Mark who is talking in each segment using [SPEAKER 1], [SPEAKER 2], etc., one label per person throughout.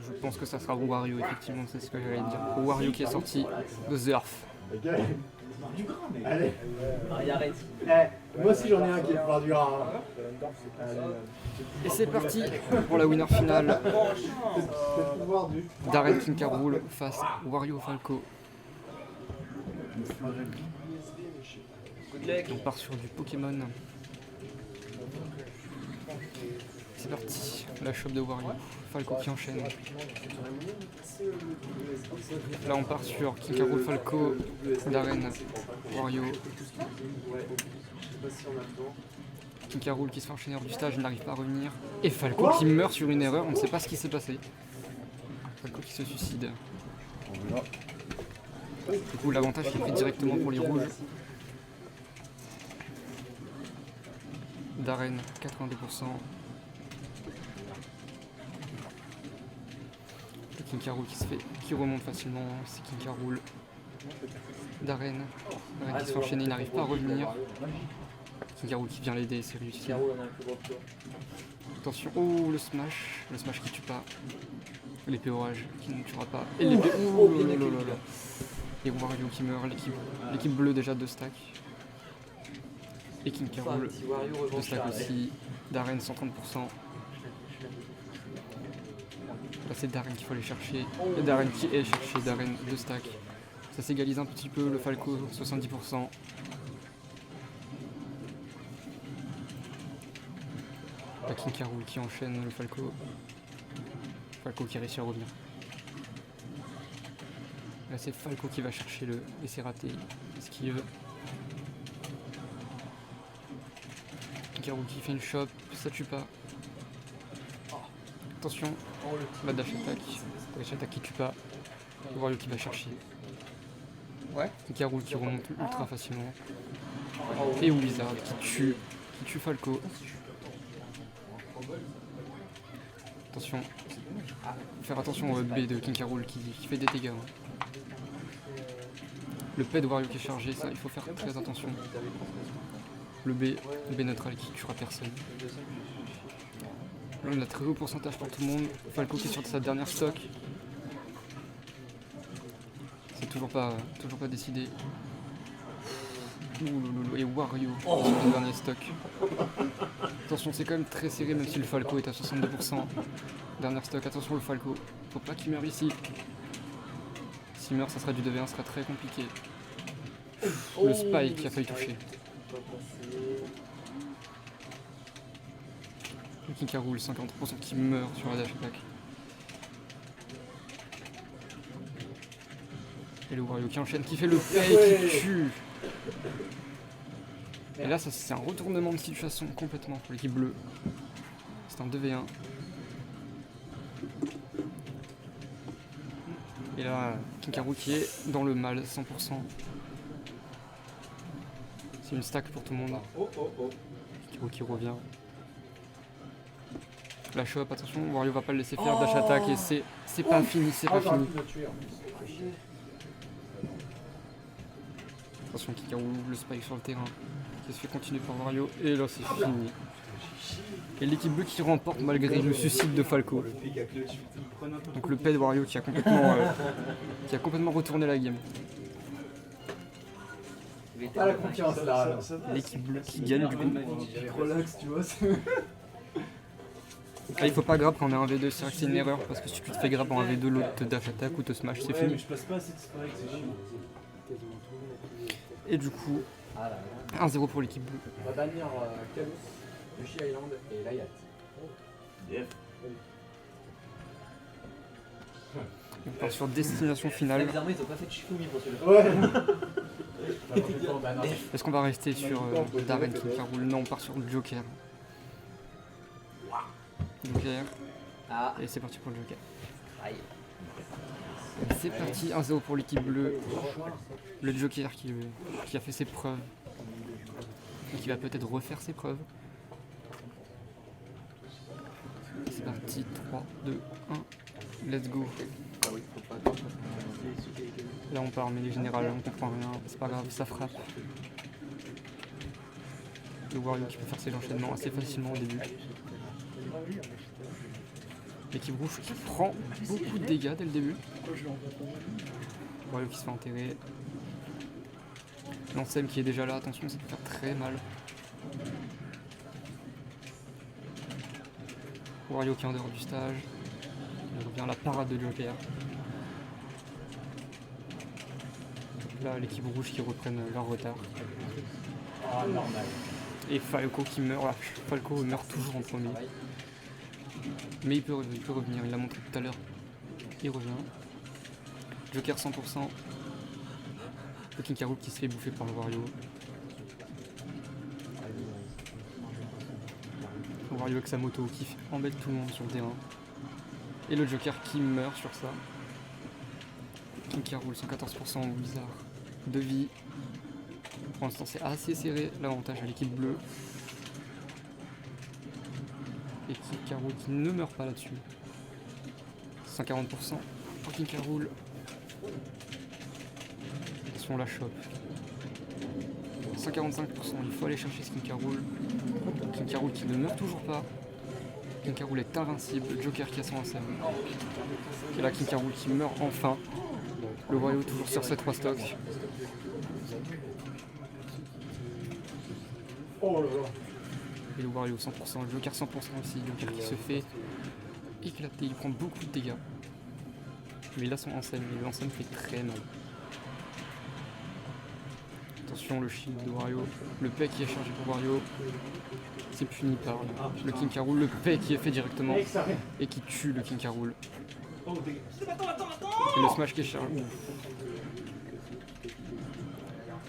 [SPEAKER 1] Je pense que ça sera Wario, effectivement, c'est ce que j'allais dire. Wario qui est sorti de The Earth.
[SPEAKER 2] Allez.
[SPEAKER 3] Allez, arrête.
[SPEAKER 2] Moi aussi j'en ai un qui est pour du gras.
[SPEAKER 1] Et c'est parti pour la winner finale. Darren King K. Rool face Wario Falco. On part sur du Pokémon. C'est parti, la shop de Wario. Falco qui enchaîne. Là on part sur King K. Rool, Falco, Darren, Wario. King K. Rool qui se fait enchaîner hors du stage, il n'arrive pas à revenir. Et Falco qui meurt sur une erreur, on ne sait pas ce qui s'est passé. Falco qui se suicide. Du coup l'avantage est pris directement pour les rouges. Darren 82%. King K. Rool qui remonte facilement, c'est King K. Rool. Darren qui se fait enchaîner, il n'arrive pas à revenir. King K. Rool qui vient l'aider, c'est réussi. Attention, oh le smash qui tue pas. L'épée orage qui ne tuera pas. Et l'épée, oh là là là là. Et Wario qui meurt, l'équipe bleue déjà 2 stacks. Et King K. Rool 2 stacks aussi. Darren 130%. Là c'est Darren qu'il faut aller chercher. Et Darren qui est cherché, Darren 2 stacks. Ça s'égalise un petit peu, le Falco 70%. La King K. Rool qui enchaîne le Falco. Falco qui réussit à revenir. Là c'est Falco qui va chercher le... Et c'est raté. Esquive. King K. Rool qui fait une chope, ça tue pas. Attention, la dash attack qui tue pas. Wario qui va chercher. Ouais. King K. Rool qui remonte ultra facilement. Et Wizard qui tue Falco. Attention, faire attention au B de King K. Rool qui fait des dégâts. Le P de Wario qui est chargé, ça il faut faire très attention. Le B neutral qui tuera personne. Là on a très haut pourcentage pour tout le monde. Falco qui est sur sa dernière stock. C'est toujours pas décidé. Et Wario sur son dernier stock. Attention, c'est quand même très serré même si le Falco est à 62%. Dernière stock, attention le Falco. Faut pas qu'il meure ici. S'il meurt, ça sera du 2v1, ça sera très compliqué. Le Spike qui a failli toucher. Le King K. Rool 50% qui meurt sur la dash attack. Et le Wario qui enchaîne, qui fait le pay, qui tue. Et là, ça c'est un retournement de situation complètement pour l'équipe bleue. C'est un 2v1. Et là, King K. Rool qui est dans le mal, 100%. C'est une stack pour tout le monde. King K. Rool qui revient. La shop, attention, Wario va pas le laisser faire, dash attack et c'est pas fini, c'est pas fini. Attention, King K. Rool ouvre le spike sur le terrain, qui se fait continuer par Wario, et là c'est fini. Et l'équipe bleue qui remporte malgré le suicide de Falco. Donc le P de Wario qui a complètement retourné la game.
[SPEAKER 2] Pas la confiance là.
[SPEAKER 1] L'équipe bleue qui gagne du coup.
[SPEAKER 2] Relax, tu vois.
[SPEAKER 1] Là il faut pas grab quand on est en V2, c'est vrai que c'est une erreur parce que si tu te fais grab en 1v2, l'autre te dash attack ou te smash, c'est fini. Et du coup, 1-0 pour l'équipe bleue.
[SPEAKER 2] On va bannir Calus, Yoshi Island et Layat.
[SPEAKER 1] On part sur destination finale.
[SPEAKER 3] Les armées, ils ont pas fait de Shifumi pour celui-là.
[SPEAKER 2] Ouais.
[SPEAKER 1] Est-ce qu'on va rester sur Darren King K. Rool? Non, on part sur le Joker. Joker.
[SPEAKER 3] Ah,
[SPEAKER 1] Et c'est parti pour le Joker.
[SPEAKER 3] aïe.
[SPEAKER 1] C'est parti, 1-0 pour l'équipe bleue. Le Joker qui a fait ses preuves. Et qui va peut-être refaire ses preuves. C'est parti, 3, 2, 1, let's go. Là on part en mêlée générale, on comprend rien, c'est pas grave, ça frappe. Le Wario qui peut faire ses enchaînements assez facilement au début. L'équipe rouge qui prend beaucoup de dégâts dès le début. Wario qui se fait enterrer. Lancem qui est déjà là, attention, ça peut faire très mal. Wario qui est en dehors du stage. Il revient à la parade de Joker. Là, l'équipe rouge qui reprennent leur retard.
[SPEAKER 3] Oh, normal.
[SPEAKER 1] Et Falco qui meurt. Ah, Falco meurt toujours en premier. Mais il peut revenir, il l'a montré tout à l'heure. Il revient. Joker 100%. Le King K. Rool qui se fait bouffer par le Wario. Wario avec sa moto qui embête tout le monde sur le terrain. Et le Joker qui meurt sur ça. King K. Rool 114% au bizarre. 2 vies. Pour l'instant c'est assez serré, l'avantage à l'équipe bleue. Et King K. Rool qui ne meurt pas là-dessus. 140% pour King K. Rool. Si on la chope. 145%, il faut aller chercher ce King K. Rool. King K. Rool qui ne meurt toujours pas. King K. Rool est invincible, Joker qui a son SM. Et là King K. Rool qui meurt enfin. Le Wario toujours sur ses 3 stocks. Et le Wario 100%, le Joker 100% aussi, Joker qui se fait éclater, il prend beaucoup de dégâts. Mais il a son enseigne, et l'enseigne fait très mal. Attention le shield de Wario, le P qui est chargé pour Wario, c'est puni par le King K. Rool, le P qui est fait directement et qui tue le King K. Rool. Et le smash qui est chargé.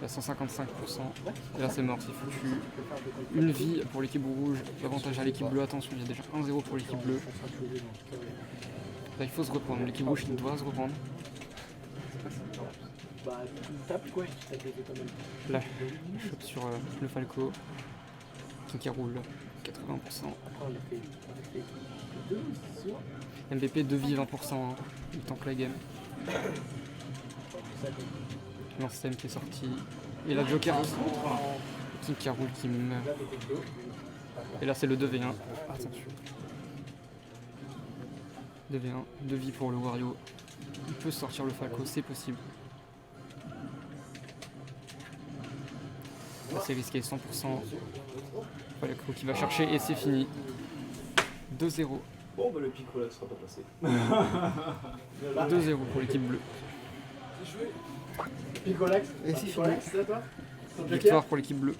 [SPEAKER 1] À 155%. Et là c'est mort, c'est foutu. Une vie pour l'équipe rouge, avantage à l'équipe bleue, attention, il y a déjà 1-0 pour l'équipe bleue. Là il faut se reprendre, l'équipe rouge il doit se reprendre.
[SPEAKER 3] Bah, tu tapes quoi? Je tape quand même.
[SPEAKER 1] Là, je chope sur le Falco. King K. Rool, 80%.
[SPEAKER 3] On a fait 2, c'est sûr.
[SPEAKER 1] MVP 2 vies 20%, hein. Il tank la game. Lancem qui est sorti. Et la Joker qui King K. Rool qui meurt. Et là c'est le 2v1. Attention. 2v1, 2 vies pour le Wario. Il peut sortir le Falco, c'est possible. Là c'est risqué 100%. Falco qui va chercher et c'est fini. 2-0.
[SPEAKER 2] Bon, bah le pico là sera pas passé.
[SPEAKER 1] 2-0 pour l'équipe bleue.
[SPEAKER 2] Picolax.
[SPEAKER 1] Et c'est fini.
[SPEAKER 2] C'est à toi.
[SPEAKER 1] Victoire pour l'équipe bleue.